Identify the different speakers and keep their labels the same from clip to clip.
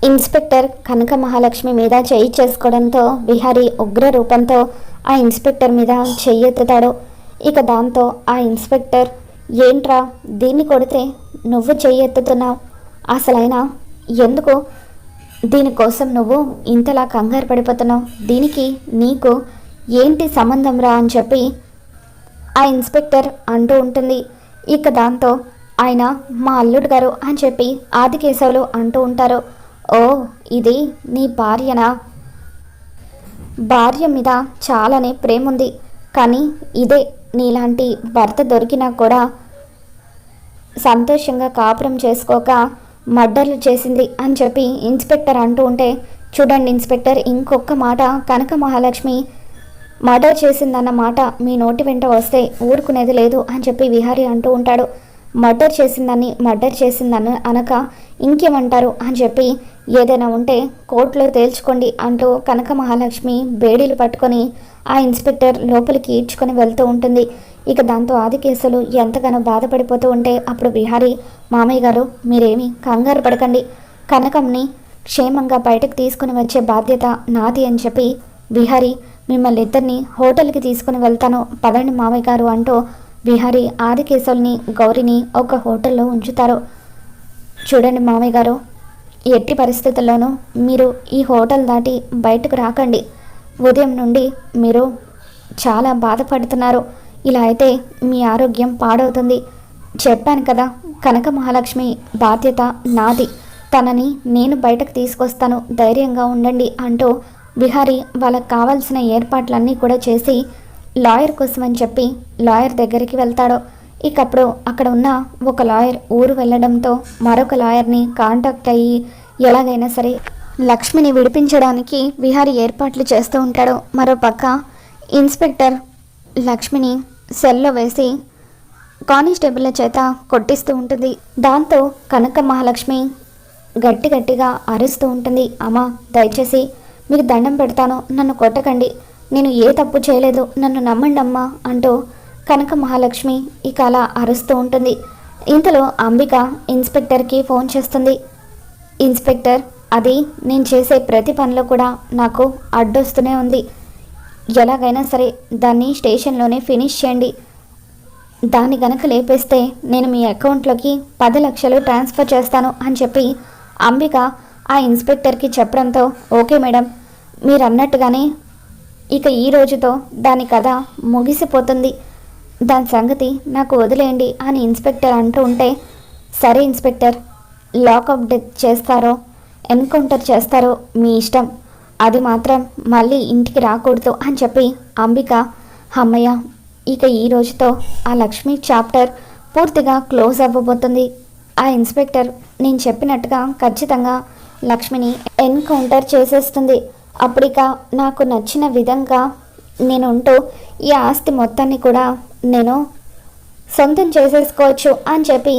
Speaker 1: Inspector కనక మహాలక్ష్మి మీద చెయ్యి చేసుకోవడంతో విహారీ ఉగ్ర రూపంతో ఆ ఇన్స్పెక్టర్ మీద చెయ్యెత్తుతాడు. ఇక దాంతో ఆ ఇన్స్పెక్టర్, ఏంట్రా దీన్ని కొడితే నువ్వు చెయ్యెత్తుతున్నావు, అసలైనా ఎందుకు దీనికోసం నువ్వు ఇంతలా కంగారు పడిపోతున్నావు, దీనికి నీకు ఏంటి సంబంధం రా అని చెప్పి ఆ ఇన్స్పెక్టర్ అంటూ ఉంటుంది. ఇక దాంతో ఆయన మా అల్లుడు గారు అని చెప్పి ఆదికేశవులు అంటూ ఉంటారు. ఓ, ఇది నీ భార్యనా? భార్య మీద చాలానే ప్రేమ ఉంది, కానీ ఇదే నీలాంటి భర్త దొరికినా కూడా సంతోషంగా కాపురం చేసుకోక మర్డర్లు చేసింది అని చెప్పి ఇన్స్పెక్టర్ అంటూ ఉంటే, చూడండి ఇన్స్పెక్టర్, ఇంకొక మాట కనక మహాలక్ష్మి మర్డర్ చేసిందన్న మాట మీ నోటి వెంట వస్తే ఊరుకునేది లేదు అని చెప్పి విహారీ అంటూ ఉంటాడు. మర్డర్ చేసిందని అనక ఇంకేమంటారు అని చెప్పి, ఏదైనా ఉంటే కోర్టులో తేల్చుకోండి అంటూ కనక మహాలక్ష్మి బేడీలు పట్టుకొని ఆ ఇన్స్పెక్టర్ లోపలికి ఈడ్చుకొని వెళ్తూ ఉంటుంది. ఇక దాంతో ఆదికేశవులు ఎంతగానో బాధపడిపోతూ ఉంటే అప్పుడు విహారీ, మామయ్య గారు మీరేమీ కంగారు పడకండి, కనకంని క్షేమంగా బయటకు తీసుకుని వచ్చే బాధ్యత నాది అని చెప్పి, విహారీ మిమ్మల్ని ఇద్దరిని హోటల్కి తీసుకుని వెళ్తాను పదండి మామయ్య గారు అంటూ విహారీ ఆదికేశవుల్ని గౌరిని ఒక హోటల్లో ఉంచుతారు. చూడండి మామయ్య గారు, ఎట్టి పరిస్థితుల్లోనూ మీరు ఈ హోటల్ దాటి బయటకు రాకండి, ఉదయం నుండి మీరు చాలా బాధపడుతున్నారు, ఇలా అయితే మీ ఆరోగ్యం పాడవుతుంది, చెప్పాను కదా కనక మహాలక్ష్మి బాధ్యత నాది, తనని నేను బయటకు తీసుకొస్తాను, ధైర్యంగా ఉండండి అంటూ విహారీ వాళ్ళకి కావాల్సిన ఏర్పాట్లన్నీ కూడా చేసి లాయర్ కోసం అని చెప్పి లాయర్ దగ్గరికి వెళ్తాడు. ఇకప్పుడు అక్కడ ఉన్న ఒక లాయర్ ఊరు వెళ్ళడంతో మరొక లాయర్ని కాంటాక్ట్ అయ్యి ఎలాగైనా సరే లక్ష్మిని విడిపించడానికి విహారీ ఏర్పాట్లు చేస్తూ ఉంటాడు. మరోపక్క ఇన్స్పెక్టర్ లక్ష్మిని సెల్లో వేసి కానిస్టేబుల్ల చేత కొట్టిస్తూ ఉంటుంది. దాంతో కనక మహాలక్ష్మి గట్టిగా అరుస్తూ ఉంటుంది. అమ్మా దయచేసి మీకు దండం పెడతాను, నన్ను కొట్టకండి, నేను ఏ తప్పు చేయలేదు, నన్ను నమ్మండి అమ్మా అంటూ కనక మహాలక్ష్మి ఇక అలా అరుస్తూ ఉంటుంది. ఇంతలో అంబిక ఇన్స్పెక్టర్కి ఫోన్ చేస్తుంది. ఇన్స్పెక్టర్, అది నేను చేసే ప్రతి పనిలో కూడా నాకు అడ్డొస్తూనే ఉంది, ఎలాగైనా సరే దాన్ని స్టేషన్లోనే ఫినిష్ చేయండి, దాన్ని గనక లేపేస్తే నేను మీ అకౌంట్లోకి 10 లక్షలు ట్రాన్స్ఫర్ చేస్తాను అని చెప్పి అంబిక ఆ ఇన్స్పెక్టర్కి చెప్పడంతో, ఓకే మేడం, మీరు అన్నట్టుగానే ఇక ఈ రోజుతో దాని కథ ముగిసిపోతుంది, దాని సంగతి నాకు వదిలేయండి అని ఇన్స్పెక్టర్ అంటూ ఉంటే, సరే ఇన్స్పెక్టర్, లాకప్ డెత్ చేస్తారో ఎన్కౌంటర్ చేస్తారో మీ ఇష్టం, అది మాత్రం మళ్ళీ ఇంటికి రాకూడదు అని చెప్పి అంబిక, అమ్మయ్య, ఇక ఈ రోజుతో ఆ లక్ష్మి చాప్టర్ పూర్తిగా క్లోజ్ అవ్వబోతుంది, ఆ ఇన్స్పెక్టర్ నేను చెప్పినట్టుగా ఖచ్చితంగా లక్ష్మిని ఎన్కౌంటర్ చేసేస్తుంది, అప్పుడిక నాకు నచ్చిన విధంగా నేను ఉంటూ ఈ ఆస్తి మొత్తాన్ని కూడా నేను సొంతం చేసేసుకోవచ్చు అని చెప్పి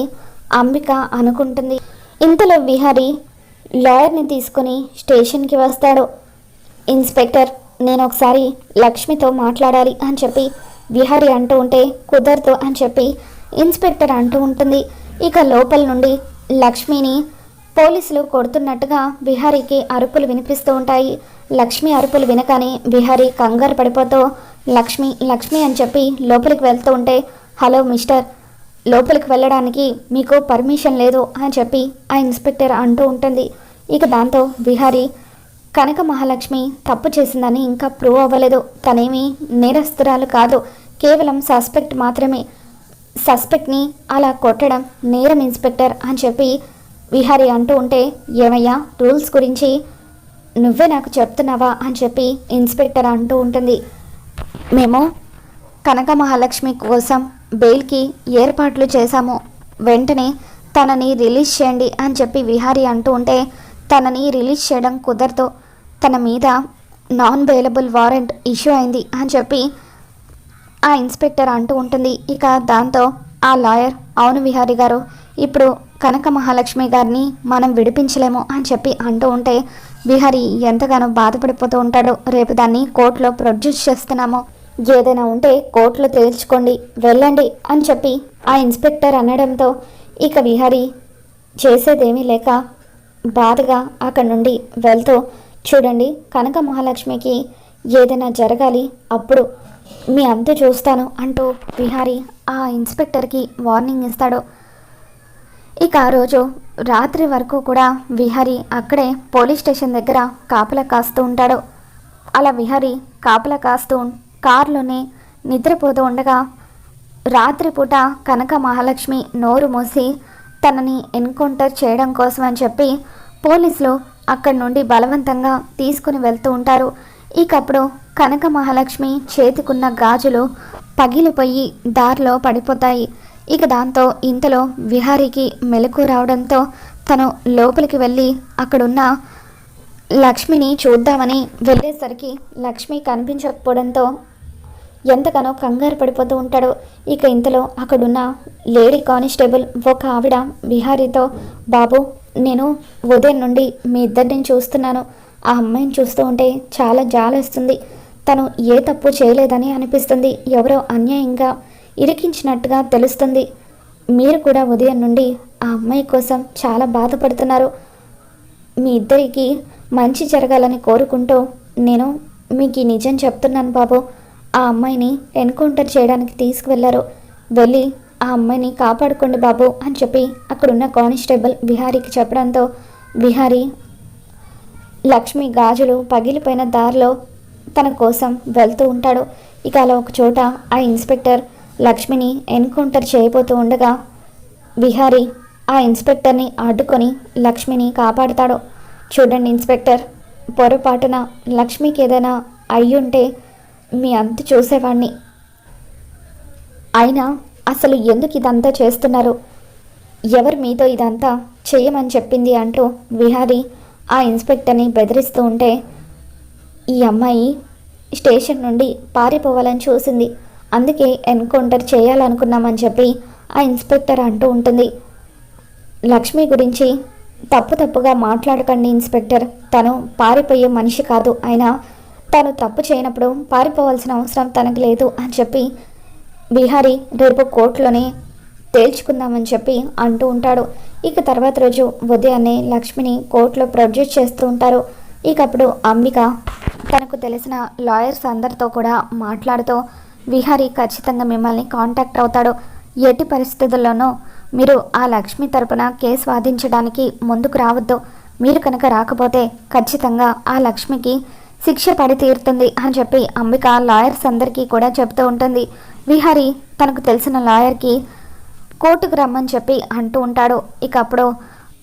Speaker 1: అంబిక అనుకుంటుంది. ఇంతలో విహారీ లాయర్ని తీసుకుని స్టేషన్కి వస్తాడు. ఇన్స్పెక్టర్, నేను ఒకసారి లక్ష్మితో మాట్లాడాలి అని చెప్పి విహారీ అంటూ ఉంటే, కుదరదు అని చెప్పి ఇన్స్పెక్టర్ అంటూ ఉంటుంది. ఇక లోపల నుండి లక్ష్మిని పోలీసులు కొడుతున్నట్టుగా విహారీకి అరుపులు వినిపిస్తూ ఉంటాయి. లక్ష్మి అరుపులు వినగానే విహారీ కంగారు పడిపోతూ లక్ష్మి లక్ష్మి అని చెప్పి లోపలికి వెళ్తూ ఉంటే, హలో మిస్టర్, లోపలికి వెళ్ళడానికి మీకు పర్మిషన్ లేదు అని చెప్పి ఆ ఇన్స్పెక్టర్ అంటూ ఉంటుంది. ఇక దాంతో విహారీ, కనక మహాలక్ష్మి తప్పు చేసిందని ఇంకా ప్రూవ్ అవ్వలేదు, తనేమీ నేరస్తురాలు కాదు, కేవలం సస్పెక్ట్ మాత్రమే, సస్పెక్ట్ని అలా కొట్టడం నేరం ఇన్స్పెక్టర్ అని చెప్పి విహారీ అంటూ ఉంటే, ఏమయ్యా రూల్స్ గురించి నువ్వే నాకు చెప్తున్నావా అని చెప్పి ఇన్స్పెక్టర్ అంటూ ఉంటుంది. మేము కనక మహాలక్ష్మి కోసం బెయిల్కి ఏర్పాట్లు చేశాము, వెంటనే తనని రిలీజ్ చేయండి అని చెప్పి విహారీ అంటూ ఉంటే, తనని రిలీజ్ చేయడం కుదరదు, తన మీద నాన్ బెయిలబుల్ వారెంట్ ఇష్యూ అయింది అని చెప్పి ఆ ఇన్స్పెక్టర్ అంటూ ఉంటుంది. ఇక దాంతో ఆ లాయర్, అవును విహారీ గారు, ఇప్పుడు కనక మహాలక్ష్మి గారిని మనం విడిపించలేము అని చెప్పి అంటూ ఉంటే విహారీ ఎంతగానో బాధపడిపోతూ ఉంటాడు. రేపు దాన్ని కోర్టులో ప్రొడ్యూస్ చేస్తున్నాము, ఏదైనా ఉంటే కోర్టులో తేల్చుకోండి, వెళ్ళండి అని చెప్పి ఆ ఇన్స్పెక్టర్ అనడంతో ఇక విహారీ చేసేదేమీ లేక బాధగా అక్కడి నుండి వెళ్తూ, చూడండి కనక మహాలక్ష్మికి ఏదైనా జరగాలి, అప్పుడు మీ అంతు చూస్తాను అంటూ విహారీ ఆ ఇన్స్పెక్టర్కి వార్నింగ్ ఇస్తాడు. ఇక ఆ రోజు రాత్రి వరకు కూడా విహారీ అక్కడే పోలీస్ స్టేషన్ దగ్గర కాపలా కాస్తూ ఉంటాడు. అలా విహారీ కాపలా కాస్తూ కారులోనే నిద్రపోతూ ఉండగా రాత్రిపూట కనక మహాలక్ష్మి నోరు మూసి తనని ఎన్కౌంటర్ చేయడం కోసం అని చెప్పి పోలీసులు అక్కడి నుండి బలవంతంగా తీసుకుని వెళ్తూ ఉంటారు. ఇకప్పుడు కనక మహాలక్ష్మి చేతికున్న గాజులు పగిలిపోయి దారిలో పడిపోతాయి. ఇక దాంతో ఇంతలో విహారీకి మెలకు రావడంతో తను లోపలికి వెళ్ళి అక్కడున్న లక్ష్మిని చూద్దామని వెళ్ళేసరికి లక్ష్మి కనిపించకపోవడంతో ఎంతగానో కంగారు పడిపోతూ ఉంటాడు. ఇక ఇంతలో అక్కడున్న లేడీ కానిస్టేబుల్ ఒక ఆవిడ విహారీతో, బాబు నేను ఉదయం నుండి మీ ఇద్దరిని చూస్తున్నాను, ఆ అమ్మాయిని చూస్తూ ఉంటే చాలా జాలేస్తుంది, తను ఏ తప్పు చేయలేదని అనిపిస్తుంది, ఎవరో అన్యాయంగా ఇరికించినట్టుగా తెలుస్తుంది, మీరు కూడా ఉదయం నుండి ఆ అమ్మాయి కోసం చాలా బాధపడుతున్నారు, మీ ఇద్దరికి మంచి జరగాలని కోరుకుంటూ నేను మీకు ఈ నిజం చెప్తున్నాను బాబు, ఆ అమ్మాయిని ఎన్కౌంటర్ చేయడానికి తీసుకువెళ్ళారు, వెళ్ళి ఆ అమ్మాయిని కాపాడుకోండి బాబు అని చెప్పి అక్కడున్న కానిస్టేబుల్ విహారీకి చెప్పడంతో విహారీ లక్ష్మి గాజులు పగిలిపోయిన దారిలో తన కోసం వెళ్తూ ఉంటాడు. ఇక అలా ఒక చోట ఆ ఇన్స్పెక్టర్ లక్ష్మిని ఎన్కౌంటర్ చేయబోతూ ఉండగా విహారీ ఆ ఇన్స్పెక్టర్ని అడ్డుకొని లక్ష్మిని కాపాడుతాడు. చూడండి ఇన్స్పెక్టర్, పొరపాటున లక్ష్మికి ఏదైనా అయ్యుంటే మీ అంతు చూసేవాడిని, అయినా అసలు ఎందుకు ఇదంతా చేస్తున్నారు, ఎవరు మీతో ఇదంతా చేయమని చెప్పింది అంటూ విహారీ ఆ ఇన్స్పెక్టర్ని బెదిరిస్తూ ఉంటే, ఈ అమ్మాయి స్టేషన్ నుండి పారిపోవాలని చూసింది, అందుకే ఎన్కౌంటర్ చేయాలనుకున్నామని చెప్పి ఆ ఇన్స్పెక్టర్ అంటూ ఉంటుంది. లక్ష్మి గురించి తప్పుగా మాట్లాడకండి ఇన్స్పెక్టర్, తను పారిపోయే మనిషి కాదు, అయినా తను తప్పు చేయనప్పుడు పారిపోవాల్సిన అవసరం తనకు లేదు అని చెప్పి విహారీ రేపు కోర్టులోనే తేల్చుకుందామని చెప్పి అంటూ ఉంటాడు. ఇక తర్వాత రోజు ఉదయాన్నే లక్ష్మిని కోర్టులో ప్రొడ్యూస్ చేస్తూ ఉంటారు. ఇక అప్పుడు అంబిక తనకు తెలిసిన లాయర్స్ అందరితో కూడా మాట్లాడుతూ, విహారీ ఖచ్చితంగా మిమ్మల్ని కాంటాక్ట్ అవుతాడు, ఎట్టి పరిస్థితుల్లోనూ మీరు ఆ లక్ష్మి తరపున కేసు వాదించడానికి ముందుకు రావద్దు, మీరు కనుక రాకపోతే ఖచ్చితంగా ఆ లక్ష్మికి శిక్ష పడి తీరుతుంది అని చెప్పి అంబిక లాయర్స్ అందరికీ కూడా చెప్తూ ఉంటుంది. విహారీ తనకు తెలిసిన లాయర్కి కోర్టుకు రమ్మని చెప్పి అంటూ ఉంటాడు. ఇక అప్పుడు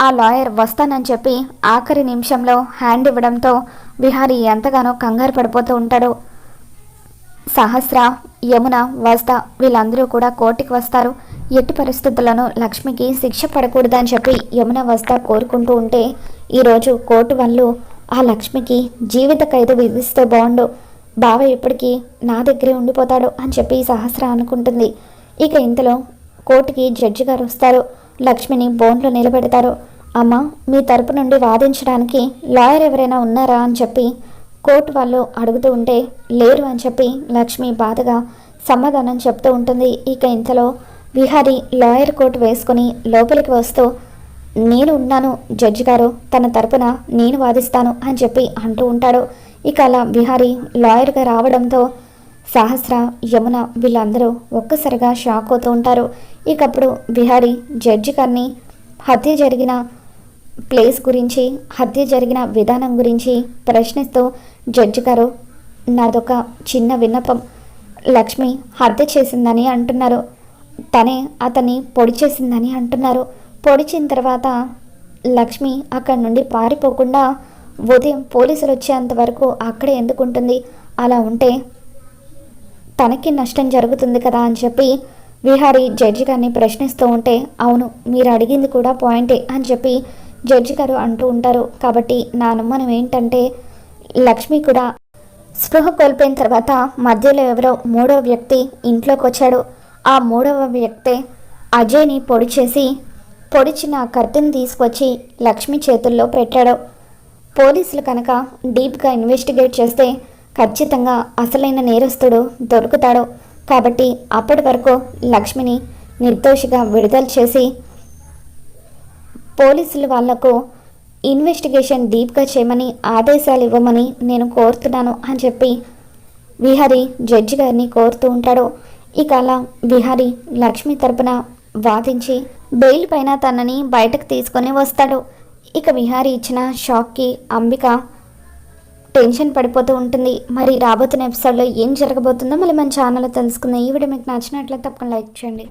Speaker 1: ఆ లాయర్ వస్తానని చెప్పి ఆఖరి నిమిషంలో హ్యాండ్ ఇవ్వడంతో విహారీ ఎంతగానో కంగారు పడిపోతూ ఉంటాడు. సహస్ర, యమున, వస్త వీళ్ళందరూ కూడా కోర్టుకి వస్తారు, ఎట్టి పరిస్థితుల్లోనూ లక్ష్మికి శిక్ష పడకూడదని చెప్పి యమున, వస్త కోరుకుంటూ ఉంటే ఈరోజు కోర్టు వాళ్ళు ఆ లక్ష్మికి జీవిత ఖైదు విధిస్తే బాగుండు, బావ ఇప్పటికీ నా దగ్గరే ఉండిపోతాడు అని చెప్పి సహస్ర అనుకుంటుంది. ఇక ఇంతలో కోర్టుకి జడ్జి గారు వస్తారు, లక్ష్మిని బోన్లో నిలబెడతారు. అమ్మ, మీ తరపు నుండి వాదించడానికి లాయర్ ఎవరైనా ఉన్నారా అని చెప్పి కోర్టు వాళ్ళు అడుగుతూ ఉంటే లేరు అని చెప్పి లక్ష్మి బాధగా సమాధానం చెప్తూ ఉంటుంది. ఇక ఇంతలో విహారీ లాయర్ కోట్ వేసుకొని లోపలికి వస్తూ, నేను ఉన్నాను జడ్జి గారు, తన తరపున నేను వాదిస్తాను అని చెప్పి అంటూ ఉంటాడు. ఇక అలా విహారీ లాయర్గా రావడంతో సహస్ర, యమున వీళ్ళందరూ ఒక్కసారిగా షాక్ అవుతూ ఉంటారు. ఇకప్పుడు విహారీ జడ్జి గారిని హత్య జరిగిన ప్లేస్ గురించి, హత్య జరిగిన విధానం గురించి ప్రశ్నిస్తూ, జడ్జి గారు నాదొక చిన్న విన్నపం, లక్ష్మి హత్య చేసిందని అంటున్నారు, తనే అతన్ని పొడి చేసిందని అంటున్నారు, పొడిచిన తర్వాత లక్ష్మి అక్కడి నుండి పారిపోకుండా ఉదయం పోలీసులు వచ్చేంత వరకు అక్కడే ఎందుకుంటుంది, అలా ఉంటే తనకి నష్టం జరుగుతుంది కదా అని చెప్పి విహారీ జడ్జి గారిని ప్రశ్నిస్తూ ఉంటే, అవును మీరు అడిగింది కూడా పాయింటే అని చెప్పి జడ్జి గారు అంటూ ఉంటారు. కాబట్టి నా అనుమానం ఏంటంటే లక్ష్మి కూడా స్పృహ కోల్పోయిన తర్వాత మధ్యలో ఎవరో మూడవ వ్యక్తి ఇంట్లోకి వచ్చాడు, ఆ మూడవ వ్యక్తే అజయ్ని పొడి చేసి పొడిచిన కర్తెని తీసుకొచ్చి లక్ష్మి చేతుల్లో పెట్టాడు. పోలీసులు కనుక డీప్గా ఇన్వెస్టిగేట్ చేస్తే ఖచ్చితంగా అసలైన నేరస్తుడు దొరుకుతాడు. కాబట్టి అప్పటి వరకు లక్ష్మిని నిర్దోషిగా విడుదల చేసి పోలీసులు వాళ్లకు ఇన్వెస్టిగేషన్ డీప్గా చేయమని ఆదేశాలు ఇవ్వమని నేను కోరుతున్నాను అని చెప్పి విహారీ జడ్జి గారిని కోరుతూ ఉంటాడు. ఇక అలా విహారీ లక్ష్మి తరపున వాదించి బెయిల్ పైన తనని బయటకు తీసుకొని వస్తాడు. ఇక విహారీ ఇచ్చిన షాక్కి అంబిక టెన్షన్ పడిపోతూ ఉంటుంది. మరి రాబోతున్న ఎపిసోడ్లో ఏం జరగబోతుందో మళ్ళీ మన ఛానల్లో తెలుసుకుందాం. ఈ వీడియో మీకు నచ్చినట్లయితే తప్పకుండా లైక్ చేయండి.